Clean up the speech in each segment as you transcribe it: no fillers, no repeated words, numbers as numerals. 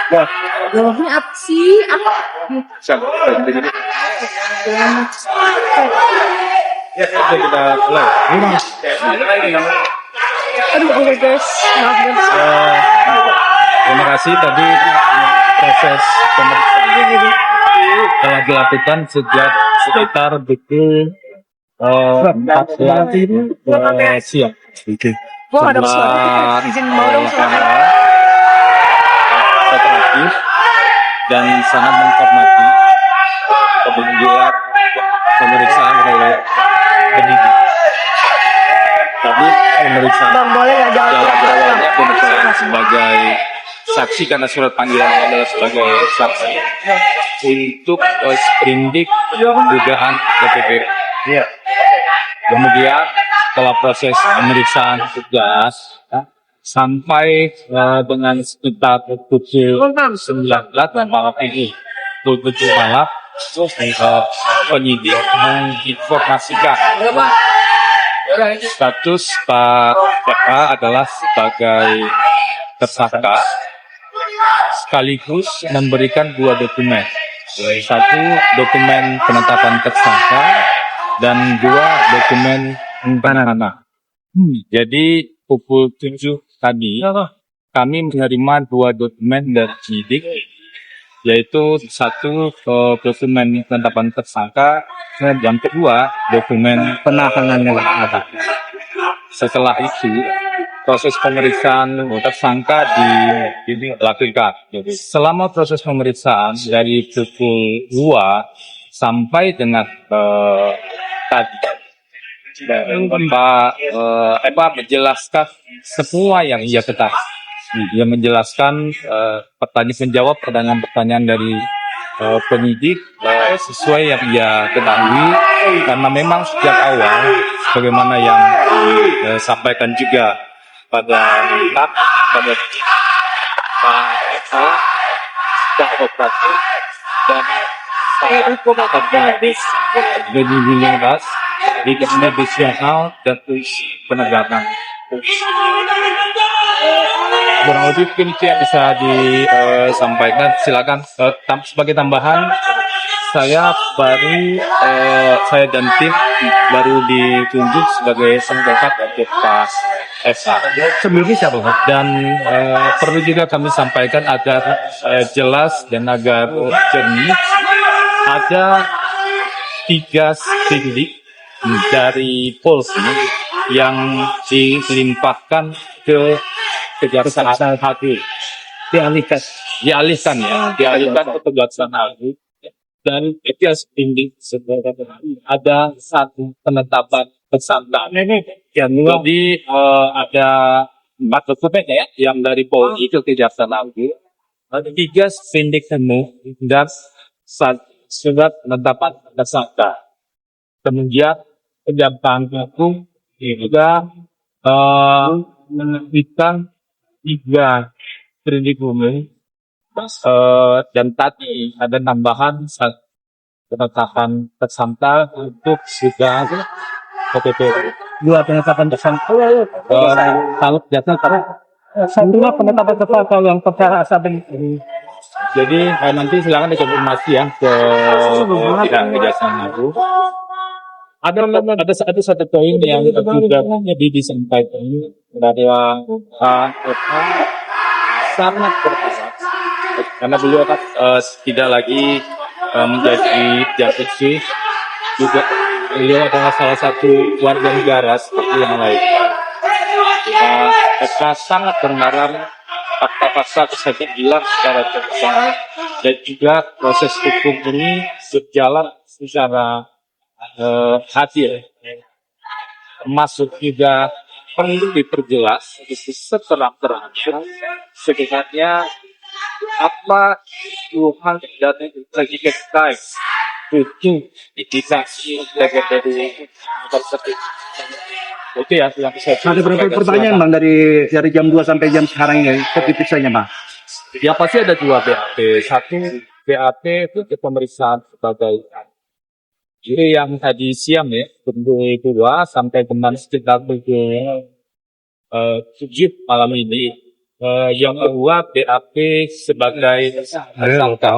Ini apa sih? Apa? Ya, kita mulai. Aduh, oke guys. Maaf guys. Terima kasih tadi proses pemeriksaan telah dilakukan sejak sekitar pukul 4 siang. Gua nggak dapat suara. Izin mau dong suara. Kooperatif dan sangat menghormati kemudian pemeriksaan oleh penyidik. Tadi pemeriksaan Bang, boleh nggak jawab? awalnya pemeriksaan sebagai saksi karena surat panggilan adalah sebagai saksi untuk sprindik dugaan KPP. Iya. Kemudian setelah proses pemeriksaan tugas sampai dengan sekitar pukul 19 malam ini, pukul 7 malam, penyidik menginformasikan status Pak PK adalah sebagai tersangka, sekaligus memberikan 2 dokumen. Satu dokumen penetapan tersangka dan 2 dokumen penahanan. Jadi pukul 7 tadi kami menerima 2 dokumen dari penyidik, yaitu satu dokumen penetapan tersangka dan yang kedua dokumen penahanan yang ada. Setelah itu proses pemeriksaan tersangka dilakukan. Selama proses pemeriksaan dari pukul 2 sampai dengan tadi Pak menjelaskan semua yang ia ketahui. Dia menjelaskan pertanyaan dari penyidik sesuai yang ia ketahui, karena memang sejak awal bagaimana yang disampaikan juga pada operasi dan di nasional dan penegakan. Kurang lebih mungkin itu yang bisa disampaikan. Silakan. Sebagai tambahan, saya dan tim baru ditunjuk sebagai sengketa untuk Pak SA. Sebelumnya siapa? Dan perlu juga kami sampaikan agar jelas dan agar jernih, ada 3 sprindik dari Polri yang dilimpahkan ke Kejaksaan Agung, dialihkan ke Kejaksaan Agung, dan itu sprindik ada 1 penetapan tersangka. Jadi ada 4 dokumen yang dari Polri ke Kejaksaan Agung, 3 sprindik temu dan 1 surat penetapan tersangka. Kemudian Kejaksaan Agung juga menerbitkan 3 sprindik umum, dan tadi ada tambahan penetapan tersangka untuk sudah KPP. 2 penetapan tersangka. Kalau jatuh karena Dua penetapan tersangka yang perkara saben. jadi nanti silakan dikonfirmasi ya ke pihak Kejaksaan Agung. Ada satu poin yang juga disampaikan dari sangat berharap karena beliau kan tidak lagi menjadi jasus, juga beliau adalah salah satu warga negara seperti yang lain. Saya sangat berharap fakta-fakta bisa dibilang secara terbuka dan juga proses hukum ini berjalan secara adil, termasuk juga perlu diperjelas seterang-terangnya sebenarnya apa Tuhan dan legitimasi itu indikasi dari tersebut. Itu ya yang saya. Ada berapa pertanyaan Bang dari jam 2 sampai jam sekarang ini keputusannya Bang? Ya pasti ada 2 BAP. Satu BAP itu pemeriksaan sebagai jadi yang tadi siang ya, pukul 2 sampai dengan sekitar pukul 7 malam ini yang kedua BAP sebagai tersangka.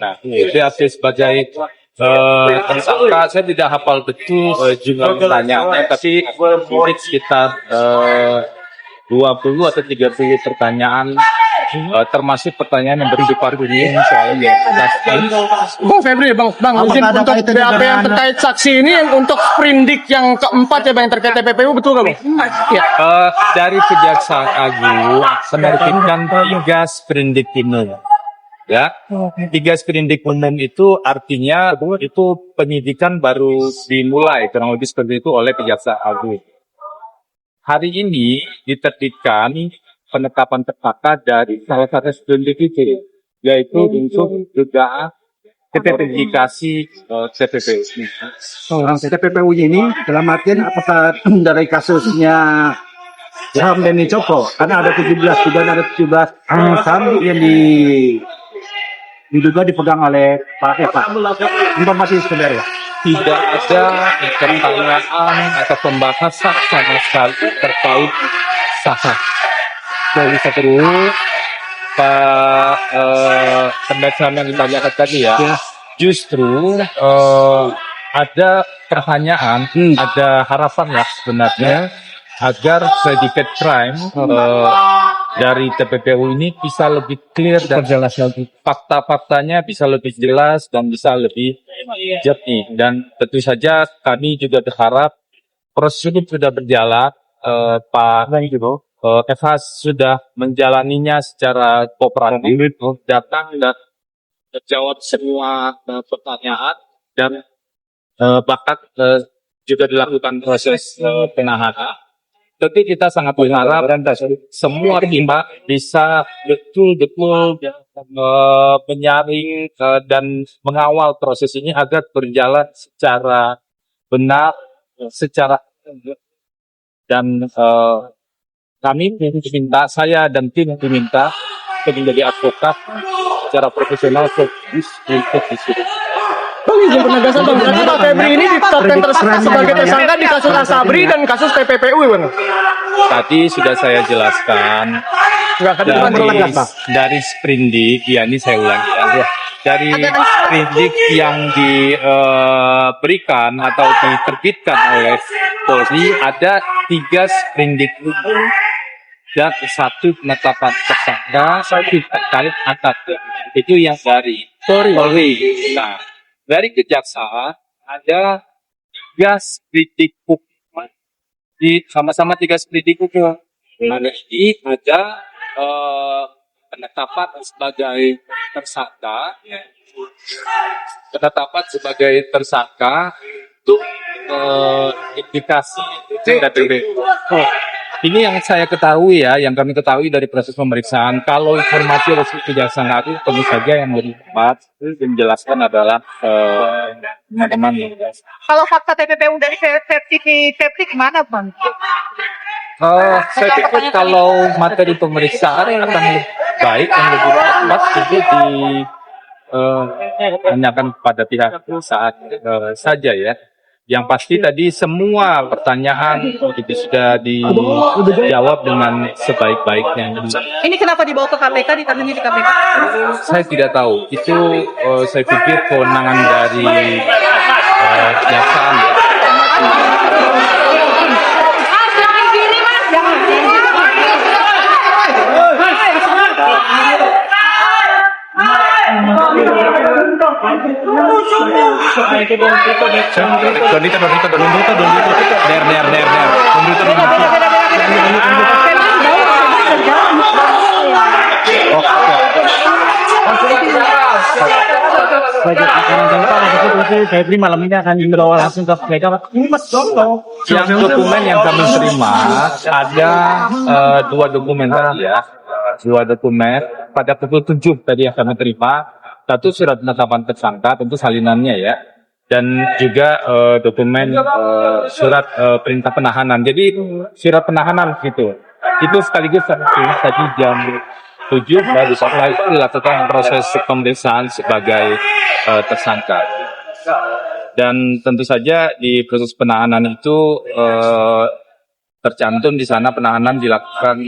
Nah, BAP sebagai tersangka, saya tidak hafal betul jumlah pertanyaannya, tapi mungkin sekitar 20 atau 30 pertanyaan, termasuk pertanyaan yang bersifat umum soalnya. Bang Febri, Bang, mungkin ada untuk kaitan BAP yang dengan- terkait saksi ini yang untuk sprindik yang keempat ya Bang, yang terkait TPPU betul nggak Bang? Iya. Dari Kejaksaan Agung menerbitkan 3 sprindik umum. Ya, 3 sprindik umum itu artinya itu penyidikan baru dimulai, kurang lebih seperti itu oleh Kejaksaan Agung. Hari ini diterbitkan penetapan tersangka dari salah satu sprindik itu, yaitu untuk dugaan gratifikasi TPPU. Orang TPPU ini dalam artian apakah dari kasusnya saham Beni Cokro, karena ada 17 juga ada 17 saham yang diduga dipegang oleh Pak Eva. Informasi sebenarnya. Tidak ada pertanyaan atau pembahasan sama sekali terkait saham. Dari satu Pak pendataan yang ditanyakan tadi ya, justru ada pertanyaan, ada harapan ya sebenarnya agar predikat crime dari TPPU ini bisa lebih clear dan jelas, fakta-faktanya bisa lebih jelas dan bisa lebih jernih. Dan tentu saja kami juga berharap proses ini sudah berjalan, Pak Eva sudah menjalaninya secara kooperatif, datang dan menjawab semua pertanyaan dan bahkan juga dilakukan proses penahanan. Tentu kita sangat berharap semua pihak bisa betul-betul menyaring dan mengawal proses ini agar berjalan secara benar, secara dan kami diminta, saya dan tim diminta untuk menjadi advokat secara profesional fokus untuk isu. Bang, izin penegasan Bang, berarti Pak Febri ini ditetapkan sebagai tersangka di kasus Asabri dan kasus TPPU ya Bang? Tadi sudah saya jelaskan dari sprindik, ya ini saya ulangi ya. Dari sprindik yang diberikan atau diterbitkan oleh Polri ada 3 sprindik dan 1 penetapan tersangka, 1 terkait atas itu yang dari Polri. Nah, dari Kejaksaan ada 3 sprindik hukum, sama-sama 3 sprindik hukum. Nah, ini ada penetapan sebagai tersangka, untuk indikasi TPPU. Ini yang saya ketahui ya, yang kami ketahui dari proses pemeriksaan. Kalau informasi resmi Kejaksaan Agung, tentu saja yang lebih tepat menjelaskan adalah teman-teman. Kalau fakta TPPU dari versi gimana Bang? Saya pikir kalau materi pemeriksaan akan lebih baik yang lebih tepat itu ditanyakan kepada pihak saat saja ya. Yang pasti tadi semua pertanyaan itu sudah dijawab dengan sebaik-baiknya. Ini kenapa dibawa ke KPK, ditangani di KPK? Saya tidak tahu. Itu saya pikir kewenangan dari kejaksaan. Febri malam ini akan dibawa langsung ke mereka. Yang dokumen yang kami terima ada 2 dokumen tadi ya, 2 dokumen pada pukul 7 tadi yang kami terima. 1 surat penetapan tersangka, tentu salinannya ya, dan juga dokumen surat perintah penahanan. Jadi surat penahanan gitu. Itu sekaligus tadi jam 7 baru setelah itu dilakukan proses pemeriksaan sebagai tersangka. Dan tentu saja di proses penahanan itu tercantum di sana penahanan dilakukan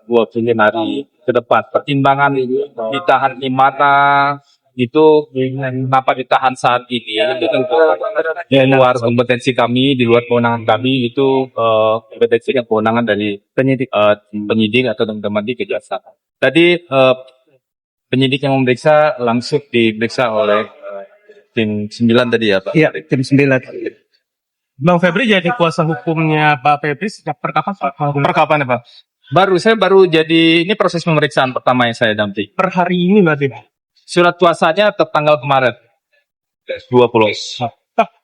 20 hari ke depan. Pertimbangan ditahan di mana itu kenapa ditahan saat ini itu tentu di luar kompetensi kami, di luar kewenangan kami itu kompetensi dan kewenangan dari penyidik atau teman-teman di kejaksaan. Tadi penyidik yang memeriksa langsung diperiksa oleh tim 9 tadi ya Pak? Iya, tim 9. Bang Febri jadi kuasa hukumnya Pak Febri sejak perkapan Pak? Perkapan ya Pak? Saya baru jadi, ini proses pemeriksaan pertama yang saya dampingi. Per hari ini berarti Pak? Surat kuasanya tertanggal kemarin 20.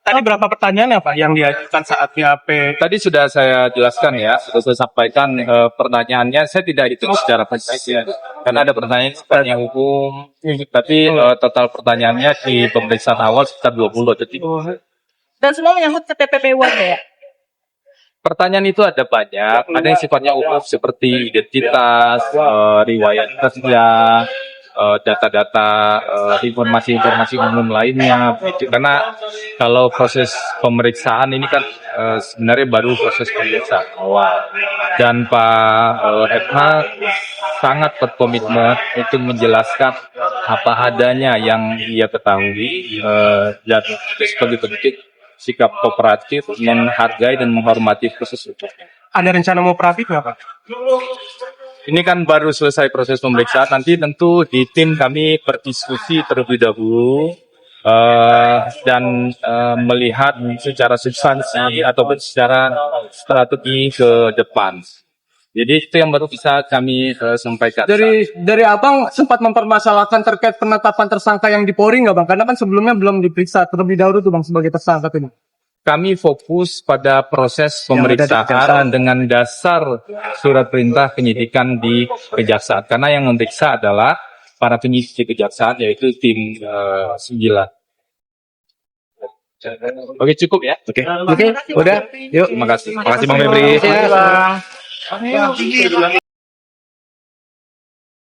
Tadi berapa pertanyaan ya Pak yang diajukan saat BAP? Tadi sudah saya jelaskan ya, sudah saya sampaikan pertanyaannya. Saya tidak hitung secara presis ya, karena ada pertanyaan sifatnya hukum. Tapi total pertanyaannya di pemeriksaan awal sekitar 20. Jadi Dan semua menyangkut ke TPPU Anda ya? pertanyaan itu ada banyak, ada yang sifatnya umum seperti identitas, riwayat kerja, data-data, informasi-informasi umum lainnya. Karena kalau proses pemeriksaan ini kan sebenarnya baru proses pemeriksaan awal. Dan Pak FH sangat berkomitmen untuk menjelaskan apa adanya yang ia ketahui dan sebagai bentuk sikap kooperatif, menghargai dan menghormati proses hukum. Ada rencana mau operatif nggak Pak? Ini kan baru selesai proses pemeriksaan, nanti tentu di tim kami berdiskusi terlebih dahulu dan melihat secara substansi ataupun secara strategi ke depan. Jadi itu yang baru bisa kami sampaikan. Dari Abang sempat mempermasalahkan terkait penetapan tersangka yang di Polri nggak Bang? Karena kan sebelumnya belum diperiksa terlebih dahulu tuh Bang sebagai tersangka ini. Kami fokus pada proses pemeriksaan dengan dasar surat perintah penyidikan di kejaksaan. Karena yang memeriksa adalah para penyidik di kejaksaan, yaitu tim 9. Oke, cukup ya. Oke, udah. Yuk. Terima kasih. Terima kasih Bang Febri. Terima kasih, Bang.